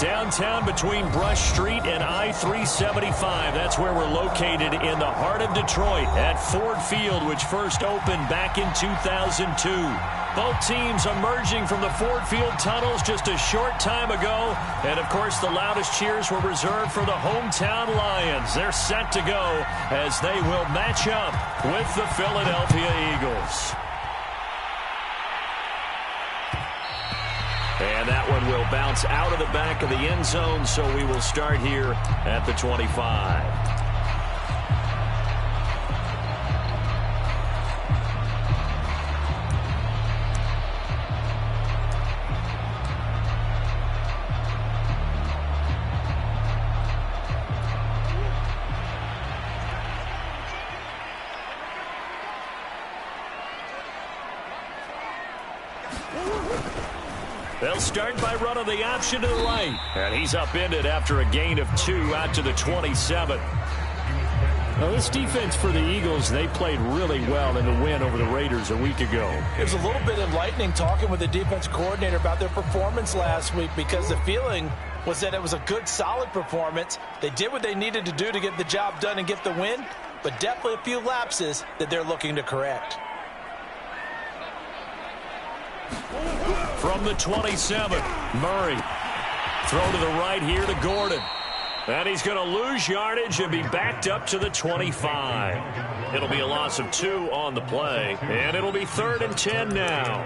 Downtown between Brush Street and I-375. That's where we're located in the heart of Detroit at Ford Field, which first opened back in 2002. Both teams emerging from the Ford Field tunnels just a short time ago. And, of course, the loudest cheers were reserved for the hometown Lions. They're set to go as they will match up with the Philadelphia Eagles. And that one will bounce out of the back of the end zone, so we will start here at the 25. They'll start by running the option to the right. And he's upended after a gain of 2 out to the 27. Well, this defense for the Eagles, they played really well in the win over the Raiders a week ago. It was a little bit enlightening talking with the defense coordinator about their performance last week, because the feeling was that it was a good, solid performance. They did what they needed to do to get the job done and get the win, but definitely a few lapses that they're looking to correct. From the 27, Murray. Throw to the right here to Gordon. And he's going to lose yardage and be backed up to the 25. It'll be a loss of 2 on the play, and it'll be 3rd and 10 now.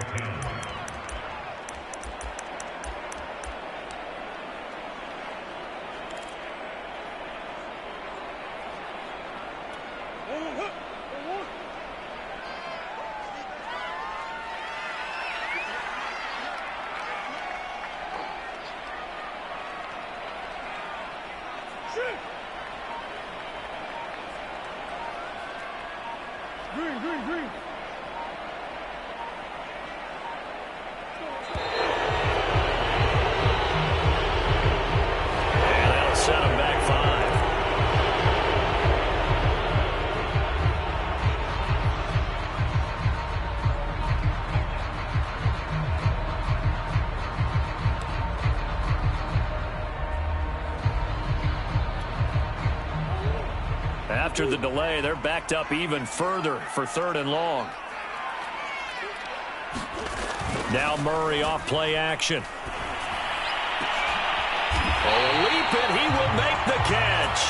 After the delay, they're backed up even further for 3rd and long. Now Murray off play action. Leap, and he will make the catch.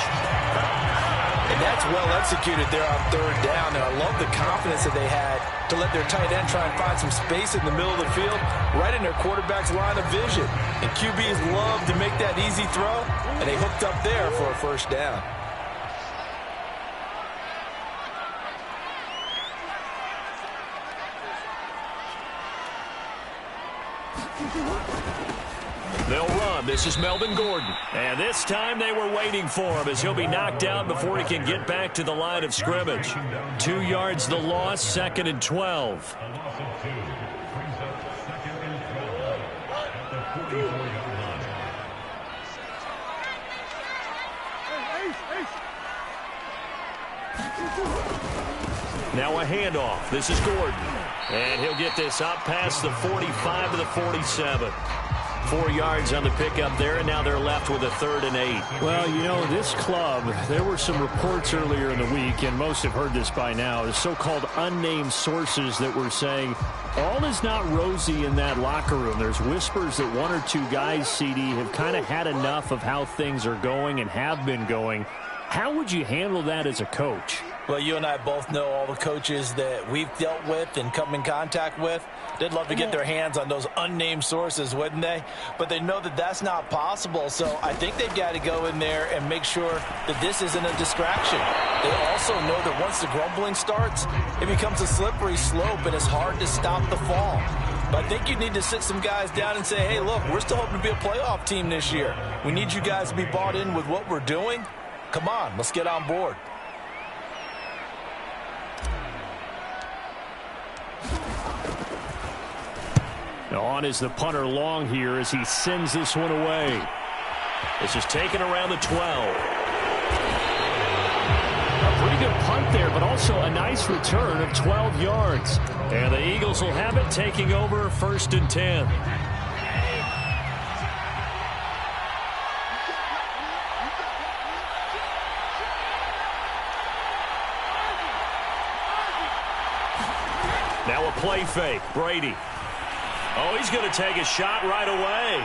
And that's well executed there on 3rd down. And I love the confidence that they had to let their tight end try and find some space in the middle of the field, right in their quarterback's line of vision. And QBs love to make that easy throw, and they hooked up there for a 1st down. They'll run. This is Melvin Gordon. And this time they were waiting for him, as he'll be knocked out before he can get back to the line of scrimmage. 2 yards the loss, 2nd and 12. Now a handoff. This is Gordon. And he'll get this up past the 45 to the 47. 4 yards on the pickup there, and now they're left with a 3rd and 8. Well, you know, this club, there were some reports earlier in the week, and most have heard this by now, the so-called unnamed sources that were saying all is not rosy in that locker room. There's whispers that 1 or 2 guys, CD, have kind of had enough of how things are going and have been going. How would you handle that as a coach? Well, you and I both know all the coaches that we've dealt with and come in contact with. They'd love to get their hands on those unnamed sources, wouldn't they? But they know that that's not possible, so I think they've got to go in there and make sure that this isn't a distraction. They also know that once the grumbling starts, it becomes a slippery slope, and it's hard to stop the fall. But I think you need to sit some guys down and say, hey, look, we're still hoping to be a playoff team this year. We need you guys to be bought in with what we're doing. Come on, let's get on board. On is the punter long here as he sends this one away. This is taken around the 12. A pretty good punt there, but also a nice return of 12 yards. And the Eagles will have it, taking over 1st and 10. Now a play fake. Brady. Oh, he's going to take a shot right away.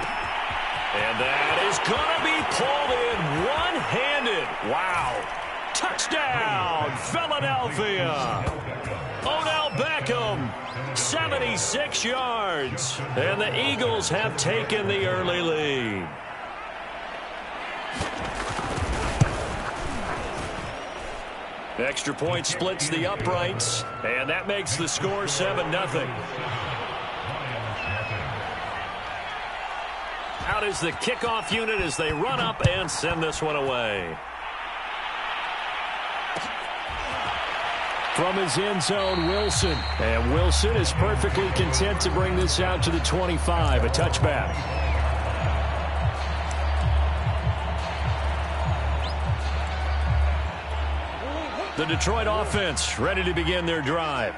And that is going to be pulled in one-handed. Wow. Touchdown, Philadelphia. Odell Beckham, 76 yards. And the Eagles have taken the early lead. Extra point splits the uprights, and that makes the score 7-0. Out is the kickoff unit as they run up and send this one away. From his end zone, Wilson. And Wilson is perfectly content to bring this out to the 25, a touchback. The Detroit offense ready to begin their drive.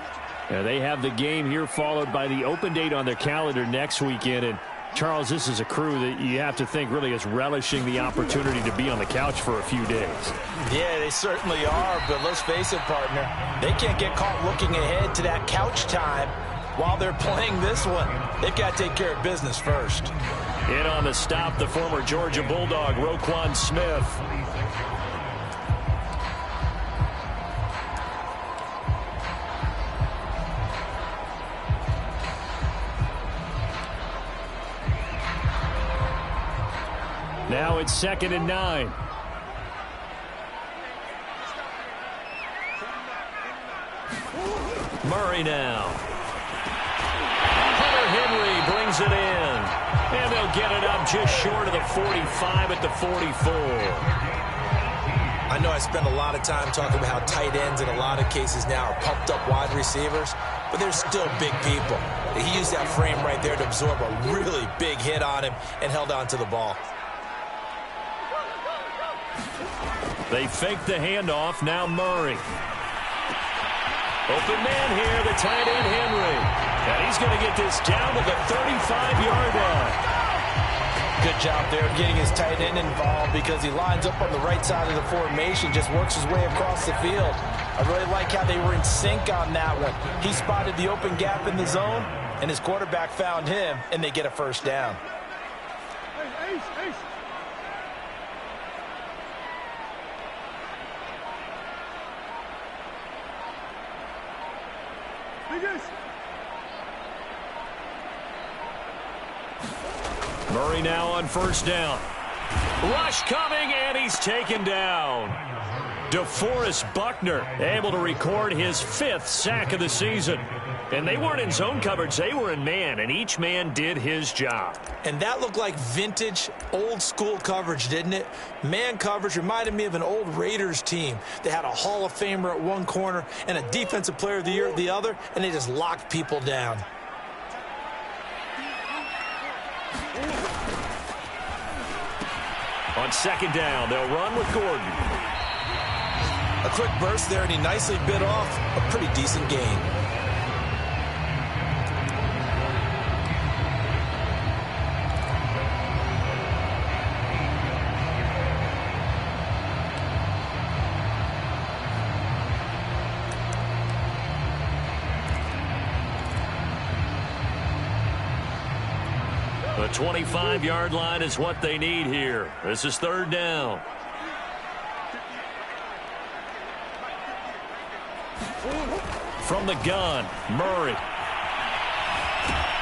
They have the game here followed by the open date on their calendar next weekend. And Charles, this is a crew that you have to think really is relishing the opportunity to be on the couch for a few days. Yeah, they certainly are, but let's face it, partner. They can't get caught looking ahead to that couch time while they're playing this one. They've got to take care of business first. In on the stop, the former Georgia Bulldog, Roquan Smith. Now it's 2nd and 9. Murray now. Hunter Henry brings it in. And they'll get it up just short of the 45 at the 44. I know I spend a lot of time talking about how tight ends in a lot of cases now are pumped up wide receivers, but they're still big people. He used that frame right there to absorb a really big hit on him and held on to the ball. They fake the handoff. Now Murray. Open man here, the tight end Henry. And he's going to get this down to the 35-yard line. Good job there getting his tight end involved because he lines up on the right side of the formation, just works his way across the field. I really like how they were in sync on that one. He spotted the open gap in the zone, and his quarterback found him, and they get a first down. Murray now on first down. Rush coming, and he's taken down. DeForest Buckner able to record his 5th sack of the season. And they weren't in zone coverage, they were in man, and each man did his job. And that looked like vintage, old-school coverage, didn't it? Man coverage reminded me of an old Raiders team. They had a Hall of Famer at one corner and a Defensive Player of the Year at the other, and they just locked people down. On 2nd down, they'll run with Gordon. A quick burst there, and he nicely bit off a pretty decent gain. The 25-yard line is what they need here. This is 3rd down. From the gun, Murray.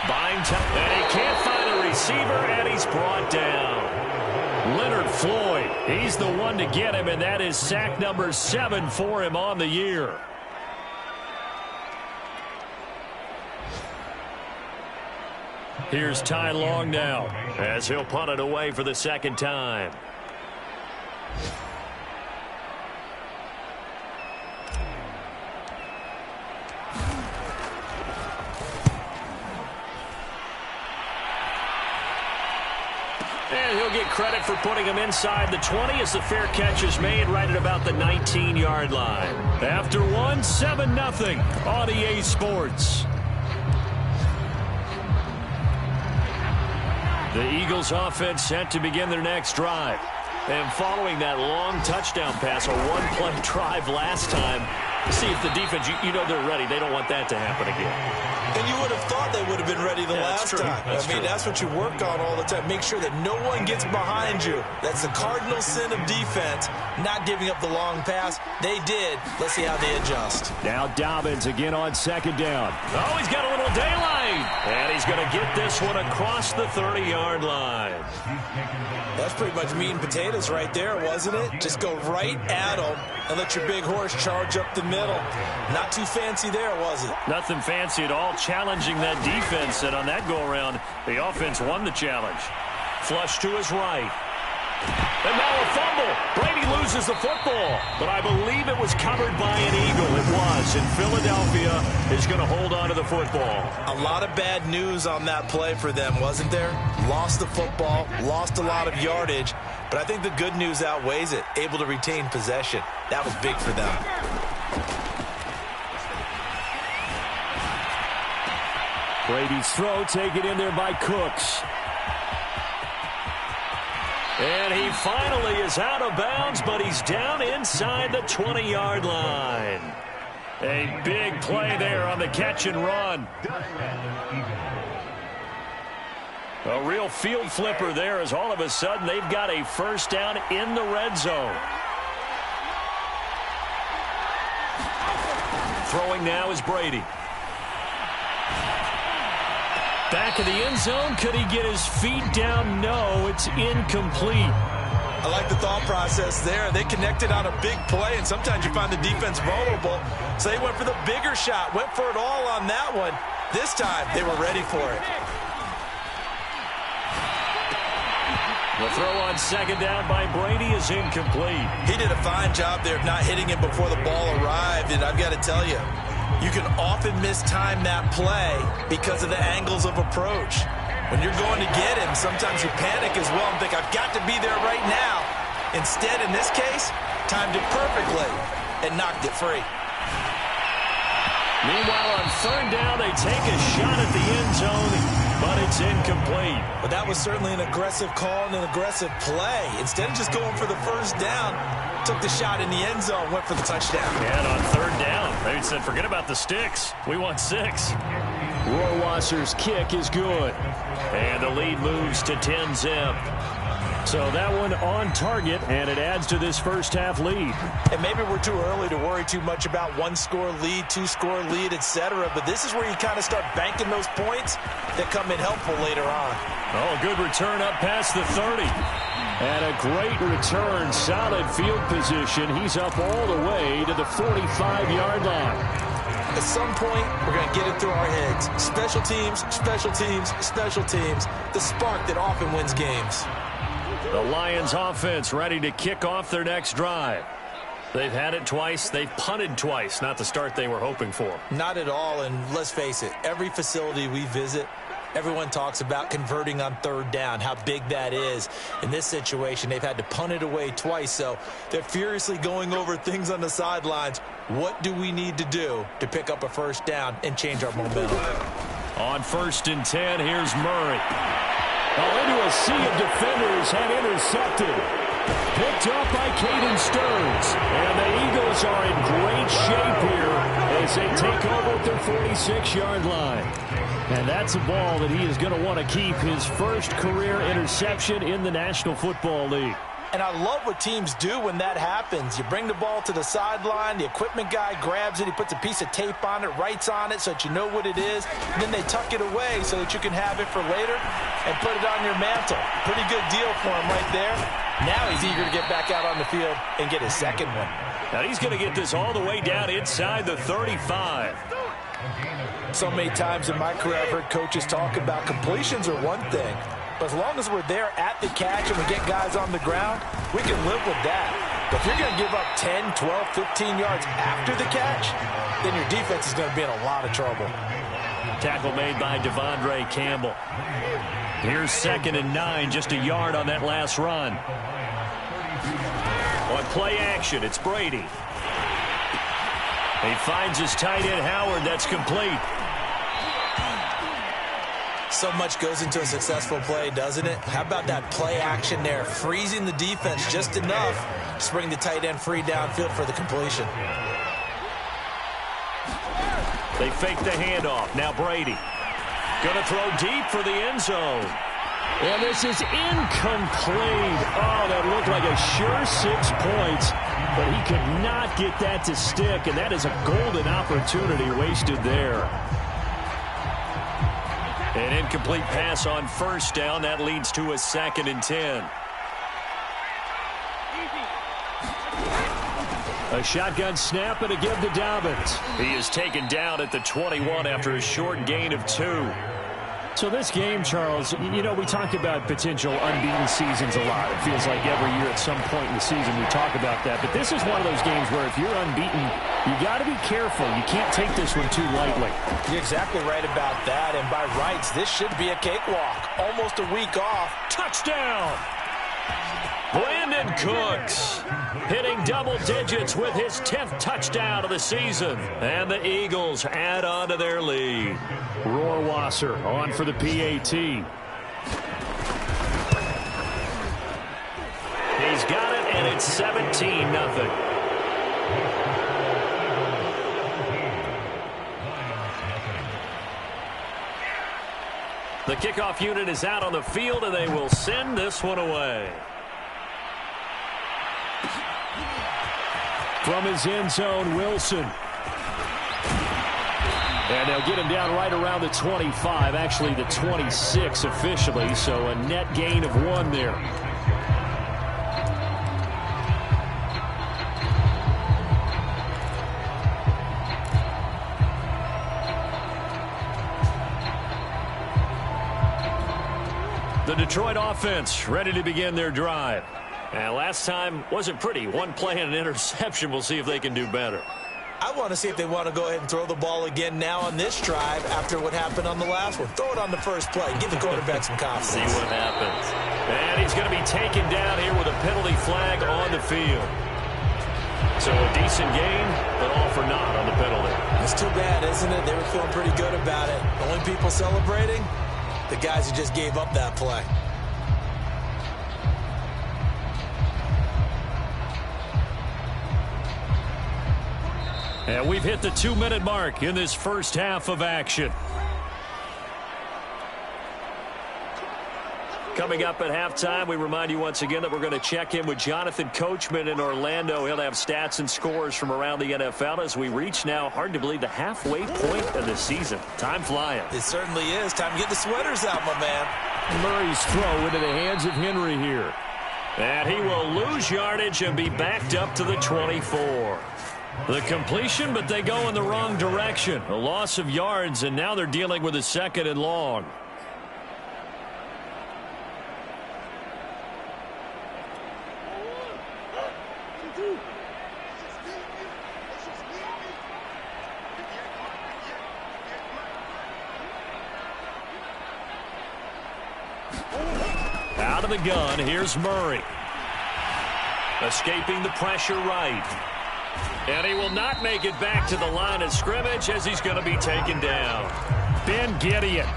Buying time, and he can't find a receiver, and he's brought down. Leonard Floyd, he's the one to get him, and that is sack number 7 for him on the year. Here's Ty Long now as he'll punt it away for the 2nd time. And he'll get credit for putting him inside the 20 as the fair catch is made right at about the 19-yard line. After one, 7-0 on EA Sports. The Eagles offense set to begin their next drive. And following that long touchdown pass, a one-play drive last time, See if the defense, you know they're ready. They don't want that to happen again. And you would have thought they would have been ready the last time. That's what you work on all the time. Make sure that no one gets behind you. That's the cardinal sin of defense, not giving up the long pass. They did. Let's see how they adjust. Now Dobbins again on second down. Oh, he's got a little daylight. And he's going to get this one across the 30-yard line. That's pretty much meat and potatoes right there, wasn't it? Just go right at them and let your big horse charge up the middle. Not too fancy there, was it? Nothing fancy at all, challenging that defense. And on that go-around, the offense won the challenge. Flush to his right. And now a fumble. Brady loses the football. But I believe it was covered by an Eagle. It was. And Philadelphia is going to hold on to the football. A lot of bad news on that play for them, wasn't there? Lost the football, lost a lot of yardage. But I think the good news outweighs it. Able to retain possession. That was big for them. Brady's throw taken in there by Cooks. And he finally is out of bounds, but he's down inside the 20-yard line. A big play there on the catch and run. A real field flipper there as all of a sudden they've got a first down in the red zone. Throwing now is Brady. Back of the end zone. Could he get his feet down? No, it's incomplete. I like the thought process there. They connected on a big play, and sometimes you find the defense vulnerable. So they went for the bigger shot, went for it all on that one. This time, they were ready for it. The throw on second down by Brady is incomplete. He did a fine job there of not hitting him before the ball arrived, and I've got to tell you, you can often mistime that play because of the angles of approach. When you're going to get him, sometimes you panic as well and think, I've got to be there right now. Instead, in this case, timed it perfectly and knocked it free. Meanwhile, on third down, they take a shot at the end zone, but it's incomplete. But that was certainly an aggressive call and an aggressive play. Instead of just going for the first down, took the shot in the end zone, went for the touchdown. And on third down, they said, forget about the sticks. We want 6. Rohrwasser's kick is good. And the lead moves to 10-zip. So that one on target, and it adds to this first half lead. And maybe we're too early to worry too much about 1-score lead, 2-score lead, etc. But this is where you kind of start banking those points that come in helpful later on. Oh, good return up past the 30. And a great return, solid field position. He's up all the way to the 45-yard line. At some point, we're going to get it through our heads. Special teams, special teams, special teams. The spark that often wins games. The Lions offense ready to kick off their next drive. They've had it twice. They've punted twice. Not the start they were hoping for. Not at all, and let's face it, every facility we visit, everyone talks about converting on third down, how big that is. In this situation, they've had to punt it away twice, so they're furiously going over things on the sidelines. What do we need to do to pick up a first down and change our momentum? On 1st and 10, here's Murray. Into a sea of defenders and intercepted. Picked up by Caden Stearns. And the Eagles are in great shape here as they take over at their 46-yard line. And that's a ball that he is going to want to keep, his first career interception in the National Football League. And I love what teams do when that happens. You bring the ball to the sideline, the equipment guy grabs it, he puts a piece of tape on it, writes on it so that you know what it is, and then they tuck it away so that you can have it for later and put it on your mantle. Pretty good deal for him right there. Now he's eager to get back out on the field and get his second one. Now he's going to get this all the way down inside the 35. So many times in my career I've heard coaches talk about completions are one thing, but as long as we're there at the catch and we get guys on the ground, we can live with that. But if you're going to give up 10, 12, 15 yards after the catch, then your defense is going to be in a lot of trouble. Tackle made by Devondre Campbell. Here's 2nd and 9, just a yard on that last run. On play action, it's Brady. He finds his tight end, Howard. That's complete. So much goes into a successful play, doesn't it? How about that play action there, freezing the defense just enough to bring the tight end free downfield for the completion. They fake the handoff. Now Brady. Going to throw deep for the end zone. And this is incomplete. Oh, that looked like a sure 6 points. But he could not get that to stick. And that is a golden opportunity wasted there. An incomplete pass on first down. That leads to a 2nd and 10. A shotgun snap and a give to Dobbins. He is taken down at the 21 after a short gain of 2. So this game, Charles, you know, we talk about potential unbeaten seasons a lot. It feels like every year at some point in the season we talk about that. But this is one of those games where if you're unbeaten, you got to be careful. You can't take this one too lightly. You're exactly right about that. And by rights, this should be a cakewalk. Almost a week off. Touchdown! Brandon Cooks hitting double digits with his 10th touchdown of the season. And the Eagles add on to their lead. Rohrwasser on for the PAT. He's got it, and it's 17-0. The kickoff unit is out on the field, and they will send this one away. From his end zone, Wilson. And they'll get him down right around the 25, actually the 26 officially, so a net gain of 1 there. The Detroit offense ready to begin their drive. And last time wasn't pretty. 1 play and an interception. We'll see if they can do better. I want to see if they want to go ahead and throw the ball again now on this drive after what happened on the last one. Throw it on the first play. Give the quarterback some confidence. See what happens. And he's going to be taken down here with a penalty flag on the field. So a decent game, but all for naught on the penalty. That's too bad, isn't it? They were feeling pretty good about it. The only people celebrating, the guys who just gave up that play. And we've hit the 2-minute mark in this first half of action. Coming up at halftime, we remind you once again that we're going to check in with Jonathan Coachman in Orlando. He'll have stats and scores from around the NFL as we reach now, hard to believe, the halfway point of the season. Time flying. It certainly is. Time to get the sweaters out, my man. Murray's throw into the hands of Henry here. And he will lose yardage and be backed up to the 24. The completion, but they go in the wrong direction. A loss of yards, and now they're dealing with a 2nd and long. Out of the gun, here's Murray. Escaping the pressure right. And he will not make it back to the line of scrimmage as he's going to be taken down. Ben Gideon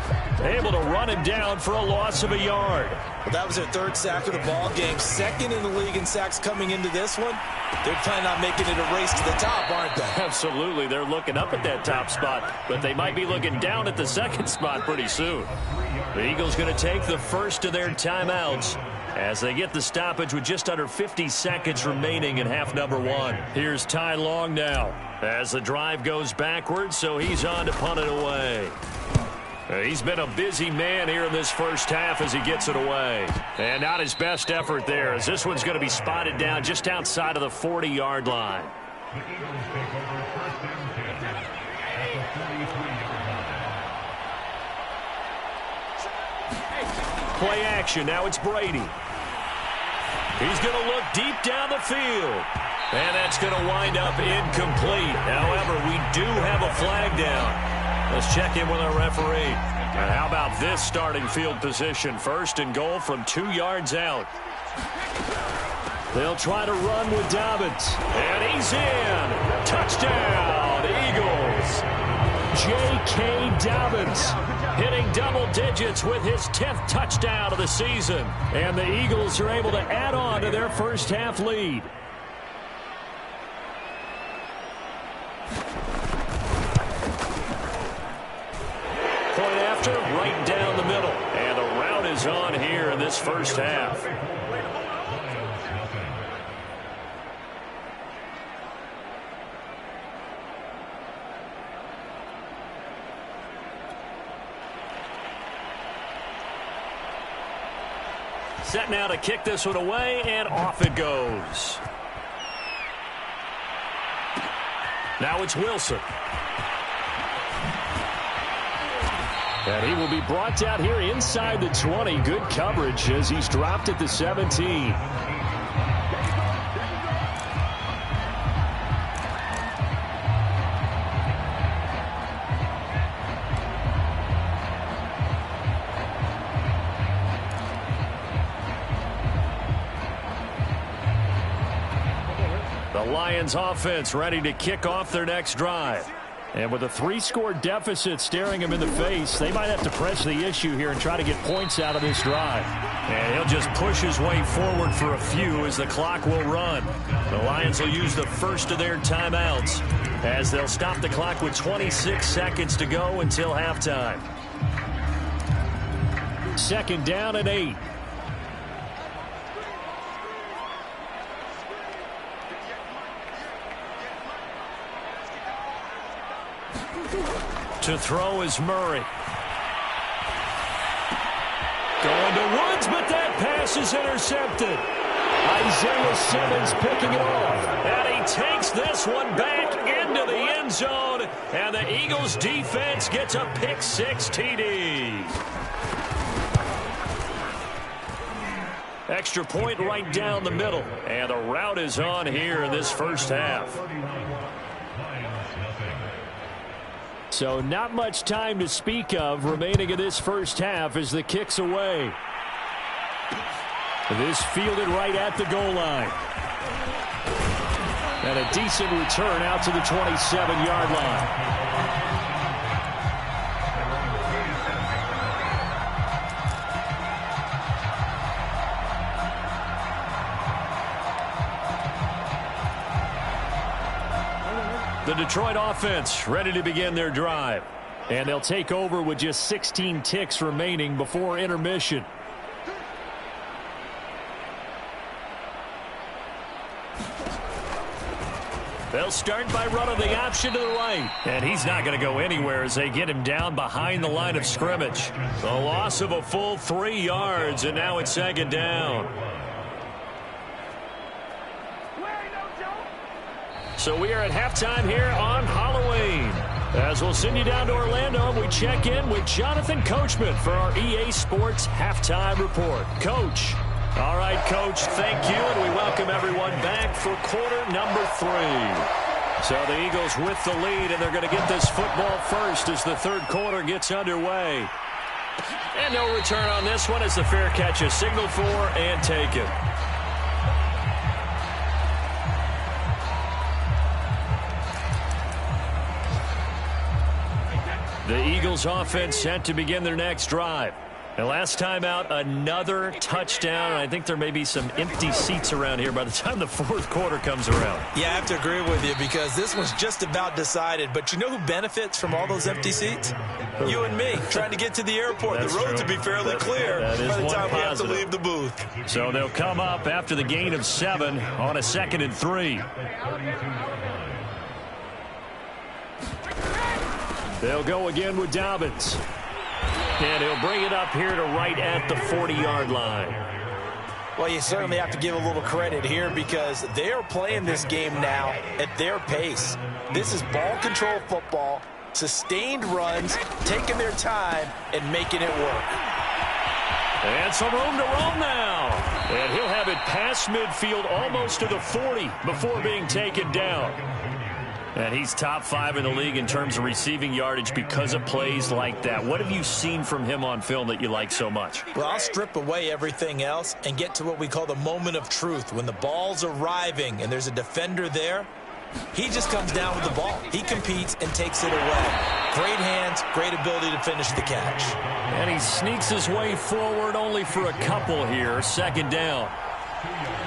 able to run him down for a loss of a yard. Well, that was their 3rd sack of the ball game. 2nd in the league in sacks coming into this one. They're planning on making it a race to the top, aren't they? Absolutely. They're looking up at that top spot, but they might be looking down at the 2nd spot pretty soon. The Eagles going to take the first of their timeouts as they get the stoppage with just under 50 seconds remaining in half number 1. Here's Ty Long now as the drive goes backwards, so he's on to punt it away. He's been a busy man here in this first half as he gets it away. And not his best effort there, as this one's going to be spotted down just outside of the 40-yard line. Play action. Now it's Brady. He's going to look deep down the field. And that's going to wind up incomplete. However, we do have a flag down. Let's check in with our referee. And how about this starting field position? 1st and goal from 2 yards out. They'll try to run with Dobbins. And he's in. Touchdown, Eagles. J.K. Dobbins hitting double digits with his 10th touchdown of the season. And the Eagles are able to add on to their first half lead. point after, right down the middle. And the rout is on here in this first half. Set now to kick this one away, and off it goes. Now it's Wilson. And he will be brought down here inside the 20. Good coverage as he's dropped at the 17. The Lions offense ready to kick off their next drive. And with a 3-score deficit staring him in the face, they might have to press the issue here and try to get points out of this drive. And he'll just push his way forward for a few as the clock will run. The Lions will use the first of their timeouts as they'll stop the clock with 26 seconds to go until halftime. 2nd down and 8. To throw is Murray. Going to Woods, but that pass is intercepted. Isaiah Simmons picking it off. And he takes this one back into the end zone. And the Eagles defense gets a pick-6 TD. Extra point right down the middle. And the rout is on here in this first half. So not much time to speak of remaining in this first half as the kick's away. This fielded right at the goal line. And a decent return out to the 27-yard line. The Detroit offense ready to begin their drive. And they'll take over with just 16 ticks remaining before intermission. They'll start by running the option to the right. And he's not going to go anywhere as they get him down behind the line of scrimmage. The loss of a full 3 yards, and now it's 2nd down. So we are at halftime here on Halloween. As we'll send you down to Orlando, we check in with Jonathan Coachman for our EA Sports Halftime Report. Coach. All right, Coach, thank you, and we welcome everyone back for quarter number 3. So the Eagles with the lead, and they're going to get this football first as the third quarter gets underway. And no return on this one as the fair catch is signaled for and taken. The Eagles offense set to begin their next drive. And last time out, another touchdown. I think there may be some empty seats around here by the time the fourth quarter comes around. Yeah, I have to agree with you because this one's just about decided. But you know who benefits from all those empty seats? You and me, trying to get to the airport. That's the roads true. will be fairly clear by the time we have to leave the booth. So they'll come up after the gain of 7 on a 2nd and 3. They'll go again with Dobbins. And he'll bring it up here to right at the 40-yard line. Well, you certainly have to give a little credit here because they are playing this game now at their pace. This is ball control football, sustained runs, taking their time, and making it work. And some room to roam now. And he'll have it past midfield almost to the 40 before being taken down. And he's top 5 in the league in terms of receiving yardage because of plays like that. What have you seen from him on film that you like so much? Well, I'll strip away everything else and get to what we call the moment of truth. When the ball's arriving and there's a defender there, he just comes down with the ball. He competes and takes it away. Great hands, great ability to finish the catch. And he sneaks his way forward only for a couple here. 2nd down.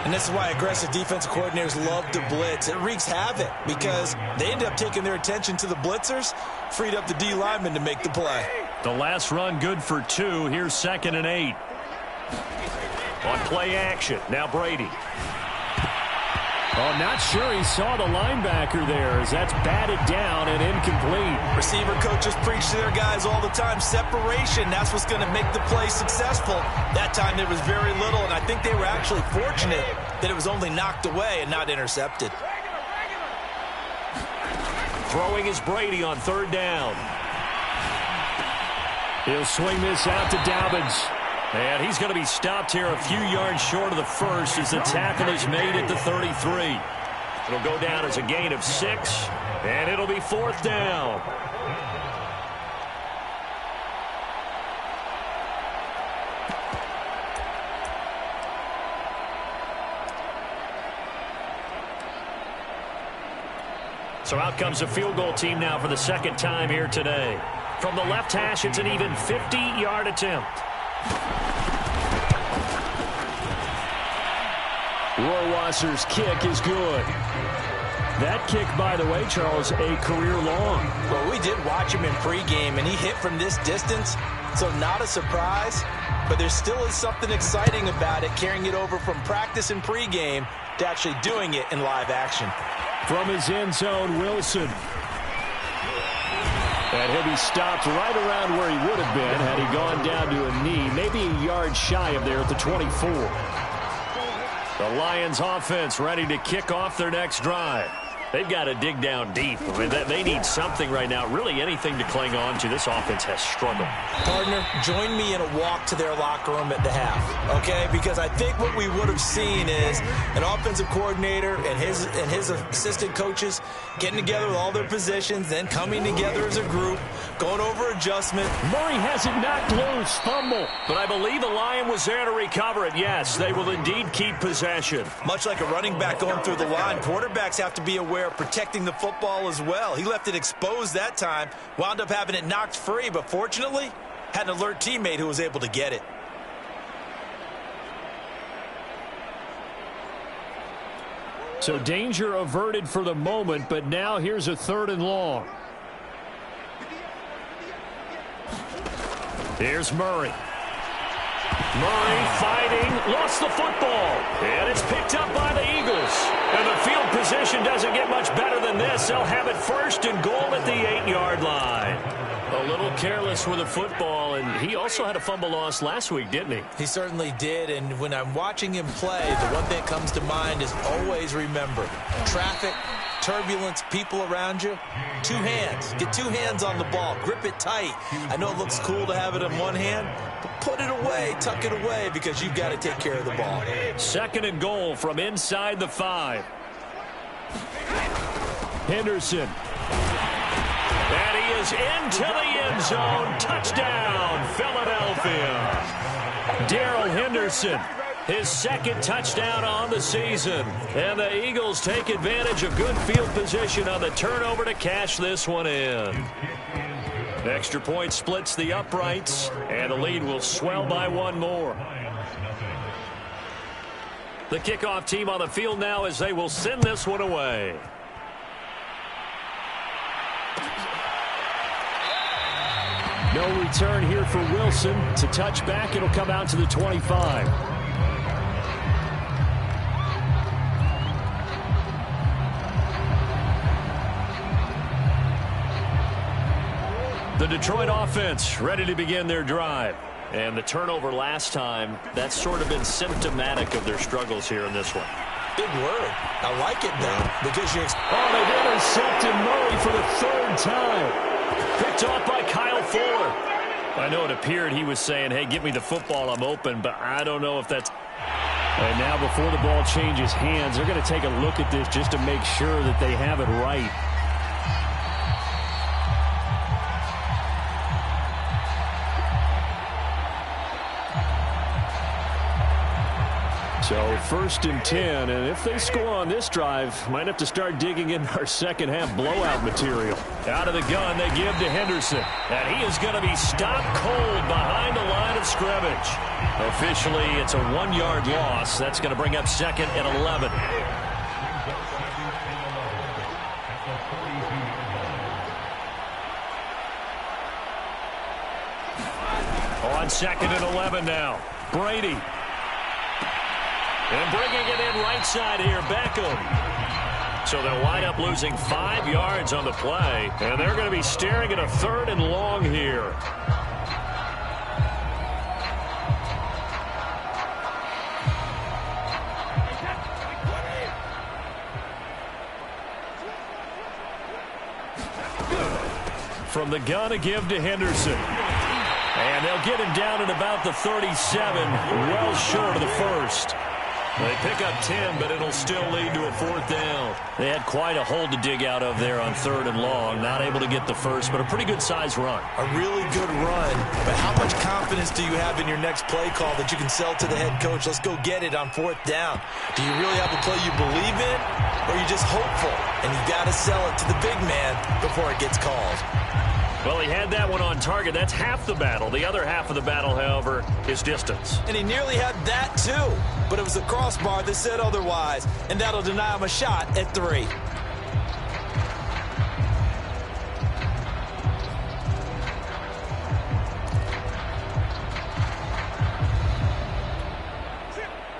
And this is why aggressive defensive coordinators love to blitz. It wreaks havoc because they end up taking their attention to the blitzers, freed up the D lineman to make the play. The last run good for 2. Here's 2nd and 8. On play action. Now Brady. Oh, not sure he saw the linebacker there as that's batted down and incomplete. Receiver coaches preach to their guys all the time. Separation, that's what's going to make the play successful. That time there was very little, and I think they were actually fortunate that it was only knocked away and not intercepted. Throwing is Brady on 3rd down. He'll swing this out to Dobbins. And he's going to be stopped here a few yards short of the first as the tackle is made at the 33. It'll go down as a gain of 6, and it'll be 4th down. So out comes a field goal team now for the 2nd time here today. From the left hash, it's an even 50-yard attempt. Rohrwasser's kick is good. That kick, by the way, Charles, a career long. Well, we did watch him in pregame, and he hit from this distance, so not a surprise. But there still is something exciting about it, carrying it over from practice and pregame to actually doing it in live action. From his end zone, Wilson. And he'll be stopped right around where he would have been had he gone down to a knee, maybe a yard shy of there at the 24. The Lions offense ready to kick off their next drive. They've got to dig down deep. I mean, they need something right now, really anything to cling on to. This offense has struggled. Partner, join me in a walk to their locker room at the half, okay? Because I think what we would have seen is an offensive coordinator and his assistant coaches getting together with all their positions, then coming together as a group, going over adjustment. Murray has it knocked loose, fumble. But I believe the Lion was there to recover it. Yes, they will indeed keep possession. Much like a running back going through the line, quarterbacks have to be aware of protecting the football as well. He left it exposed that time, wound up having it knocked free, but fortunately had an alert teammate who was able to get it. So danger averted for the moment, but now here's a 3rd and long. Here's Murray. Murray fighting, lost the football, and it's picked up by the Eagles. And the field position doesn't get much better than this. They'll have it 1st and goal at the 8-yard line. A little careless with the football, and he also had a fumble loss last week, didn't he? He certainly did, and when I'm watching him play, the one thing that comes to mind is always remember, traffic, turbulence, people around you, 2 hands. Get 2 hands on the ball. Grip it tight. I know it looks cool to have it in one hand, but put it away, tuck it away, because you've got to take care of the ball. 2nd and goal from inside the 5. Henderson. And he is into the end zone. Touchdown, Philadelphia. Darrell Henderson, his 2nd touchdown on the season. And the Eagles take advantage of good field position on the turnover to cash this one in. Extra point splits the uprights, and the lead will swell by 1 more. The kickoff team on the field now as they will send this one away. No return here for Wilson. To touch back, it'll come out to the 25. The Detroit offense ready to begin their drive. And the turnover last time, that's sort of been symptomatic of their struggles here in this one. Big word. I like it now because you. They've intercepted Murray for the 3rd time. Picked off by Kyle Fuller. I know it appeared he was saying, hey, give me the football, I'm open, but I don't know if that's... And now before the ball changes hands, they're going to take a look at this just to make sure that they have it right. So 1st and 10, and if they score on this drive, might have to start digging in our second half blowout material. Out of the gun, they give to Henderson. And he is going to be stopped cold behind the line of scrimmage. Officially, it's a 1-yard loss. That's going to bring up 2nd and 11. On 2nd and 11 now. Brady. And bringing it in right side here, Beckham. So they'll wind up losing 5 yards on the play, and they're going to be staring at a 3rd and long here. From the gun, a give to Henderson. And they'll get him down at about the 37, well short of the first. They pick up 10, but it'll still lead to a 4th down. They had quite a hole to dig out of there on 3rd and long. Not able to get the first, but a pretty good-sized run. A really good run, but how much confidence do you have in your next play call that you can sell to the head coach? Let's go get it on 4th down. Do you really have a play you believe in, or are you just hopeful? And you got to sell it to the big man before it gets called. Well, he had that one on target. That's half the battle. The other half of the battle, however, is distance. And he nearly had that, too. But it was the crossbar that said otherwise. And that'll deny him a shot at 3.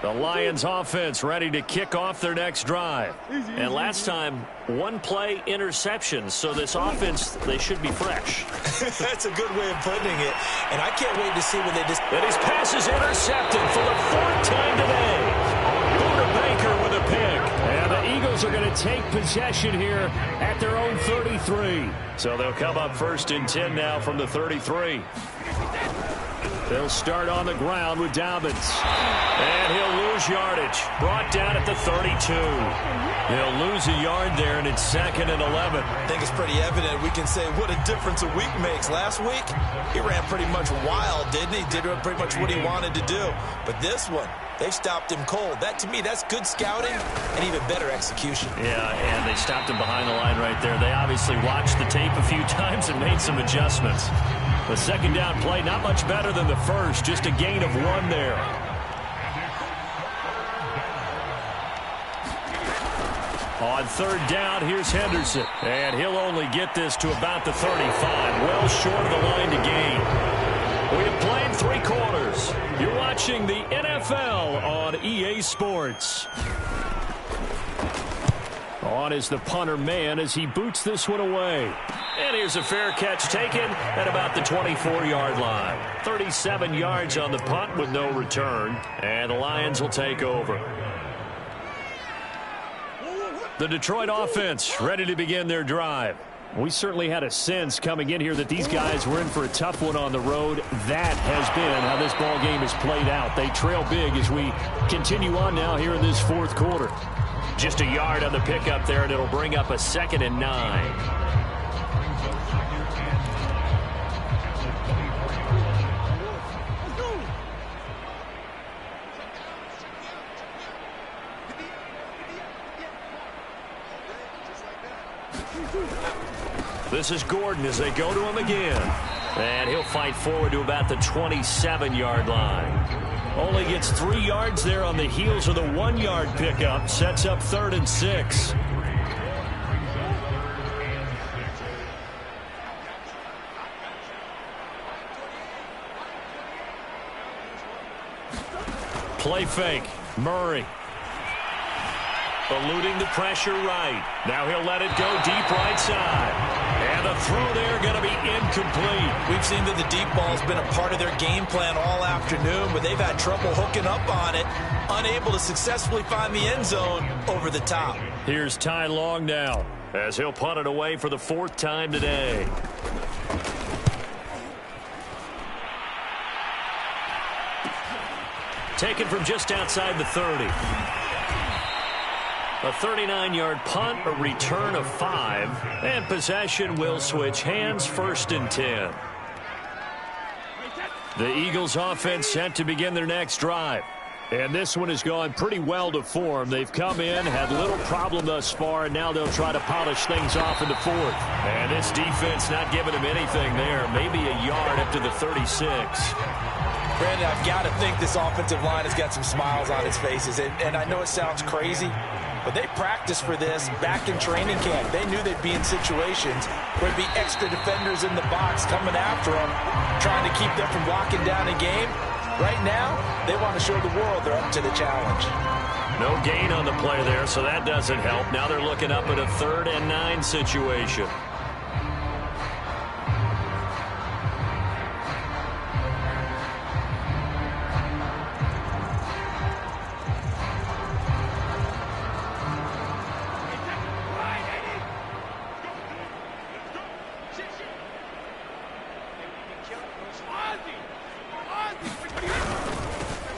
The Lions offense ready to kick off their next drive. And last time, 1 play interception. So this offense, they should be fresh. That's a good way of putting it. And I can't wait to see when they just... And his pass is intercepted for the 4th time today. Buda Baker with a pick. And the Eagles are going to take possession here at their own 33. So they'll come up 1st and 10 now from the 33. They'll start on the ground with Dobbins. And he'll lose yardage. Brought down at the 32. He'll lose a yard there, and it's 2nd and 11. I think it's pretty evident. We can say what a difference a week makes. Last week, he ran pretty much wild, didn't he? Did pretty much what he wanted to do. But this one, they stopped him cold. That, to me, that's good scouting and even better execution. Yeah, and they stopped him behind the line right there. They obviously watched the tape a few times and made some adjustments. The 2nd down play, not much better than the first. Just a gain of 1 there. On 3rd down, here's Henderson. And he'll only get this to about the 35. Well short of the line to gain. We have played 3 quarters. You're watching the NFL on EA Sports. On is the punter man as he boots this one away. And here's a fair catch taken at about the 24-yard line. 37 yards on the punt with no return. And the Lions will take over. The Detroit offense ready to begin their drive. We certainly had a sense coming in here that these guys were in for a tough one on the road. That has been how this ball game has played out. They trail big as we continue on now here in this 4th quarter. Just a yard on the pickup there, and it'll bring up a 2nd and 9. This is Gordon as they go to him again. And he'll fight forward to about the 27-yard line. Only gets 3 yards there on the heels of the 1-yard pickup. Sets up 3rd and 6. Play fake. Murray. Eluding the pressure right. Now he'll let it go deep right side. And the throw there going to be incomplete. We've seen that the deep ball's been a part of their game plan all afternoon, but they've had trouble hooking up on it, unable to successfully find the end zone over the top. Here's Ty Long now as he'll punt it away for the 4th time today. Taken from just outside the 30. A 39-yard punt, a return of 5, and possession will switch hands, 1st and 10. The Eagles offense set to begin their next drive. And this one has gone pretty well to form. They've come in, had little problem thus far, and now they'll try to polish things off in the 4th. And this defense not giving them anything there. Maybe a yard up to the 36. Brandon, I've got to think this offensive line has got some smiles on its faces. And I know it sounds crazy, But they practiced for this back in training camp. They knew they'd be in situations where there'd be extra defenders in the box coming after them, trying to keep them from locking down a game. Right now, they want to show the world they're up to the challenge. No gain on the play there, so that doesn't help. Now they're looking up at a 3rd and 9 situation.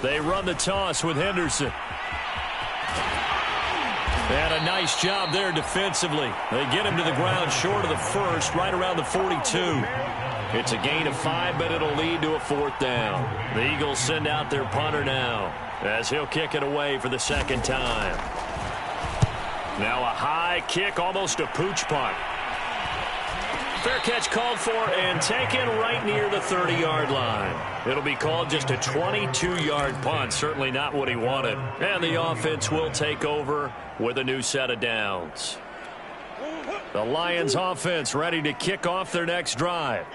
They run the toss with Henderson. And a nice job there defensively. They get him to the ground short of the first, right around the 42. It's a gain of 5, but it'll lead to a 4th down. The Eagles send out their punter now, as he'll kick it away for the 2nd time. Now a high kick, almost a pooch punt. Fair catch called for and taken right near the 30-yard line. It'll be called just a 22-yard punt. Certainly not what he wanted. And the offense will take over with a new set of downs. The Lions offense ready to kick off their next drive.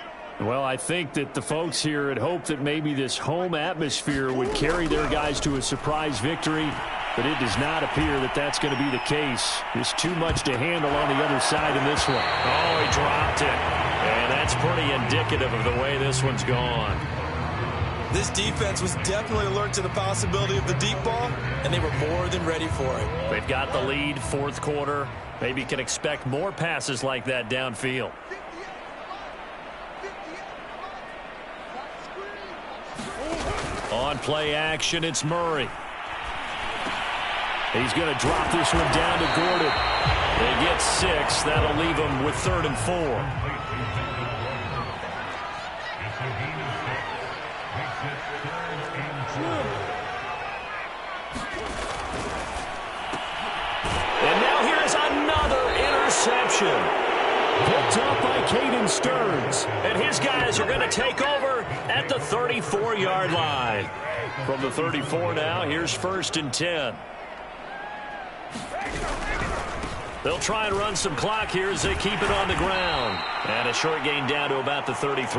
Well, I think that the folks here had hoped that maybe this home atmosphere would carry their guys to a surprise victory, but it does not appear that that's going to be the case. There's too much to handle on the other side in this one. Oh, he dropped it. And that's pretty indicative of the way this one's gone. This defense was definitely alert to the possibility of the deep ball, and they were more than ready for it. They've got the lead, 4th quarter. Maybe can expect more passes like that downfield. On play action, it's Murray. He's going to drop this one down to Gordon. They get 6. That'll leave them with 3rd and 4. And now here's another interception. Picked up by Caden Stearns. And his guys are going to take over at the 34-yard line. From the 34 now, here's 1st and 10. They'll try and run some clock here as they keep it on the ground. And a short gain down to about the 33.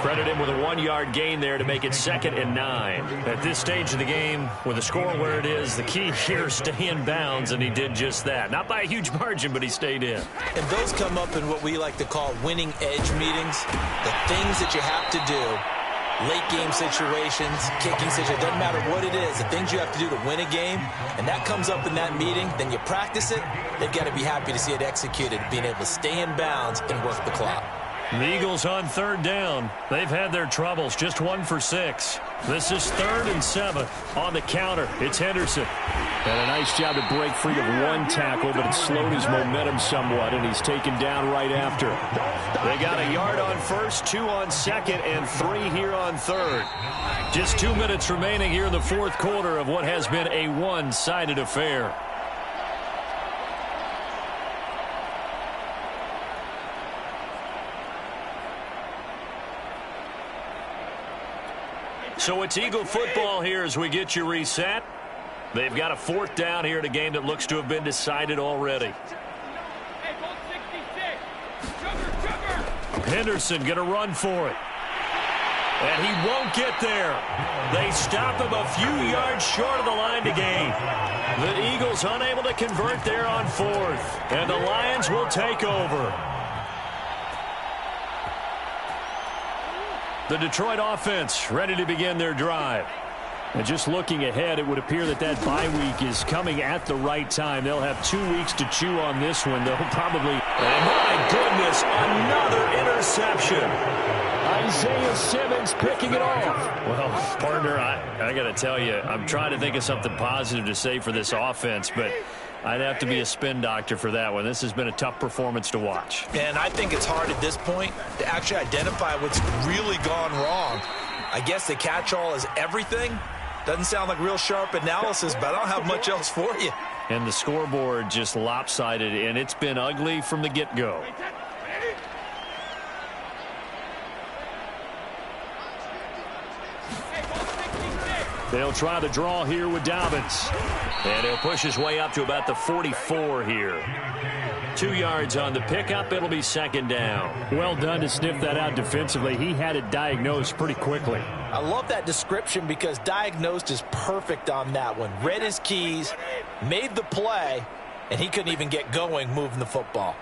Credit him with a 1-yard gain there to make it 2nd and 9. At this stage of the game, with the score where it is, the key here is stay in bounds, and he did just that. Not by a huge margin, but he stayed in. And those come up in what we like to call winning edge meetings. The things that you have to do, late game situations, kicking situations, doesn't matter what it is, the things you have to do to win a game, and that comes up in that meeting, then you practice it, they've got to be happy to see it executed, being able to stay in bounds and work the clock. The Eagles on 3rd down. They've had their troubles, just 1 for 6. This is 3rd and 7 on the counter. It's Henderson. And a nice job to break free of 1 tackle, but it slowed his momentum somewhat, and he's taken down right after. They got a yard on 1st, 2 on 2nd, and 3 here on 3rd. Just 2 minutes remaining here in the 4th quarter of what has been a one-sided affair. So it's Eagle football here as we get you reset. They've got a 4th down here in a game that looks to have been decided already. Henderson going to run for it. And he won't get there. They stop him a few yards short of the line to gain. The Eagles unable to convert there on 4th. And the Lions will take over. The Detroit offense ready to begin their drive. And just looking ahead, it would appear that that bye week is coming at the right time. They'll have 2 weeks to chew on this one. They'll probably... Oh, my goodness, another interception. Isaiah Simmons picking it off. Well, partner, I got to tell you, I'm trying to think of something positive to say for this offense, but I'd have to be a spin doctor for that one. This has been a tough performance to watch. And I think it's hard at this point to actually identify what's really gone wrong. I guess the catch-all is everything. Doesn't sound like real sharp analysis, but I don't have much else for you. And the scoreboard just lopsided, and it's been ugly from the get-go. They'll try the draw here with Dobbins. And he'll push his way up to about the 44 here. 2 yards on the pickup. It'll be second down. Well done to sniff that out defensively. He had it diagnosed pretty quickly. I love that description because diagnosed is perfect on that one. Read his keys, made the play, and he couldn't even get going moving the football.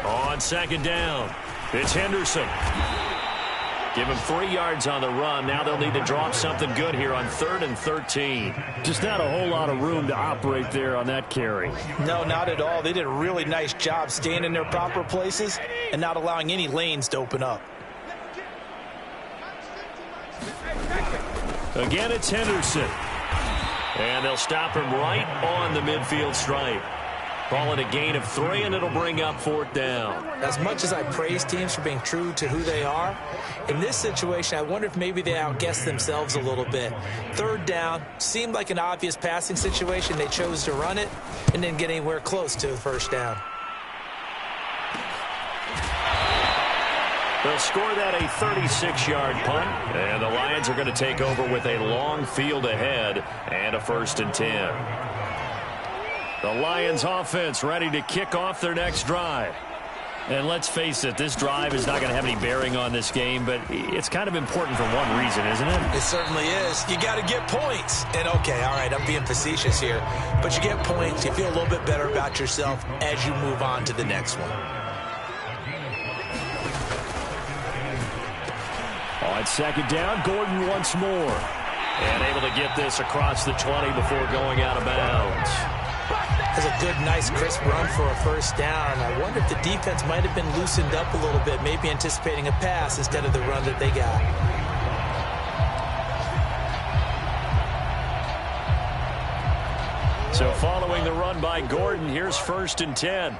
On second down, it's Henderson. Give him 3 yards on the run. Now they'll need to drop something good here on 3rd and 13. Just not a whole lot of room to operate there on that carry. No, not at all. They did a really nice job staying in their proper places and not allowing any lanes to open up. Again, it's Henderson. And they'll stop him right on the midfield stripe. Call it a gain of 3, and it'll bring up 4th down. As much as I praise teams for being true to who they are, in this situation, I wonder if maybe they outguessed themselves a little bit. 3rd down seemed like an obvious passing situation. They chose to run it and didn't get anywhere close to the 1st down. They'll score that a 36-yard punt, and the Lions are going to take over with a long field ahead and a 1st and 10. The Lions offense ready to kick off their next drive. And let's face it, this drive is not going to have any bearing on this game, but it's kind of important for one reason, isn't it? It certainly is. You got to get points. And, okay, all right, I'm being facetious here. But you get points, you feel a little bit better about yourself as you move on to the next one. On second down, Gordon once more. And able to get this across the 20 before going out of bounds. Has a good, nice, crisp run for a 1st down. I wonder if the defense might have been loosened up a little bit, maybe anticipating a pass instead of the run that they got. So following the run by Gordon, here's 1st and 10.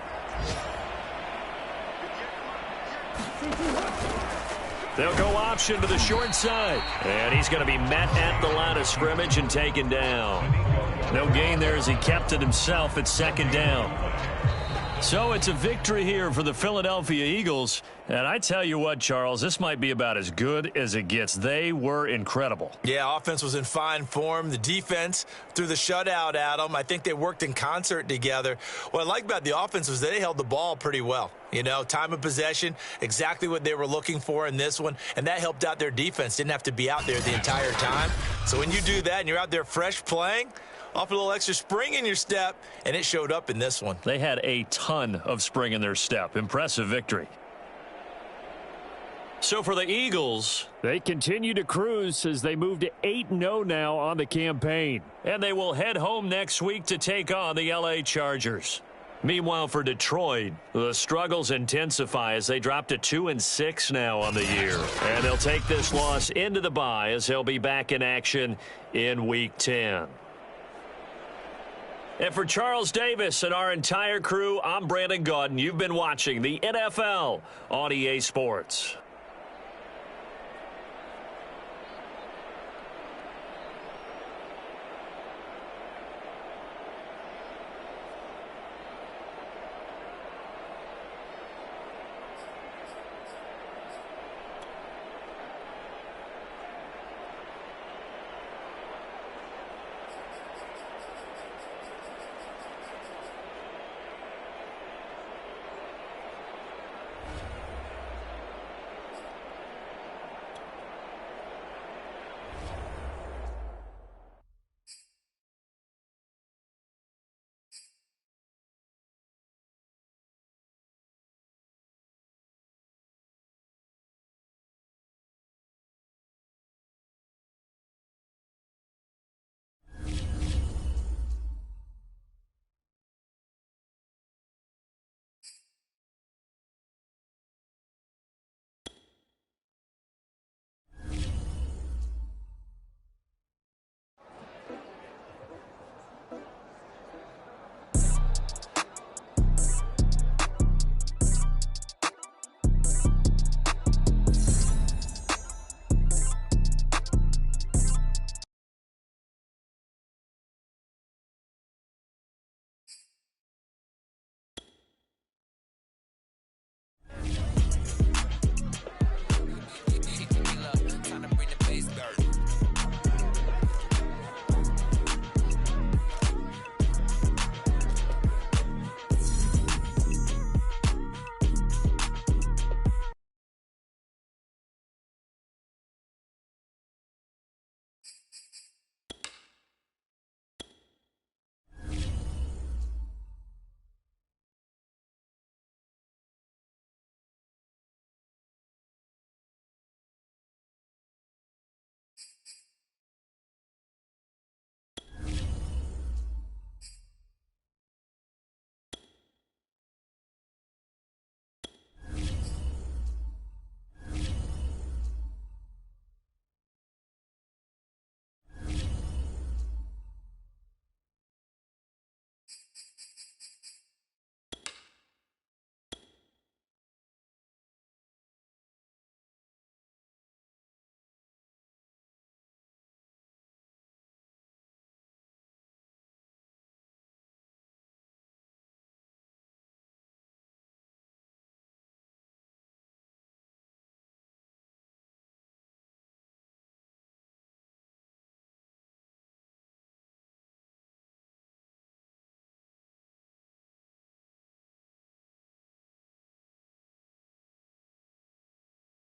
They'll go option to the short side. And he's going to be met at the line of scrimmage and taken down. No gain there as he kept it himself at 2nd down. So it's a victory here for the Philadelphia Eagles. And I tell you what, Charles, this might be about as good as it gets. They were incredible. Yeah, offense was in fine form. The defense threw the shutout at them. I think they worked in concert together. What I like about the offense was they held the ball pretty well. You know, time of possession, exactly what they were looking for in this one. And that helped out their defense. Didn't have to be out there the entire time. So when you do that and you're out there fresh playing, off a little extra spring in your step, and it showed up in this one. They had a ton of spring in their step. Impressive victory. So for the Eagles, they continue to cruise as they move to 8-0 now on the campaign. And they will head home next week to take on the LA Chargers. Meanwhile, for Detroit, the struggles intensify as they drop to 2-6 now on the year. And they'll take this loss into the bye as they'll be back in action in Week 10. And for Charles Davis and our entire crew, I'm Brandon Gaudin. You've been watching the NFL on EA Sports.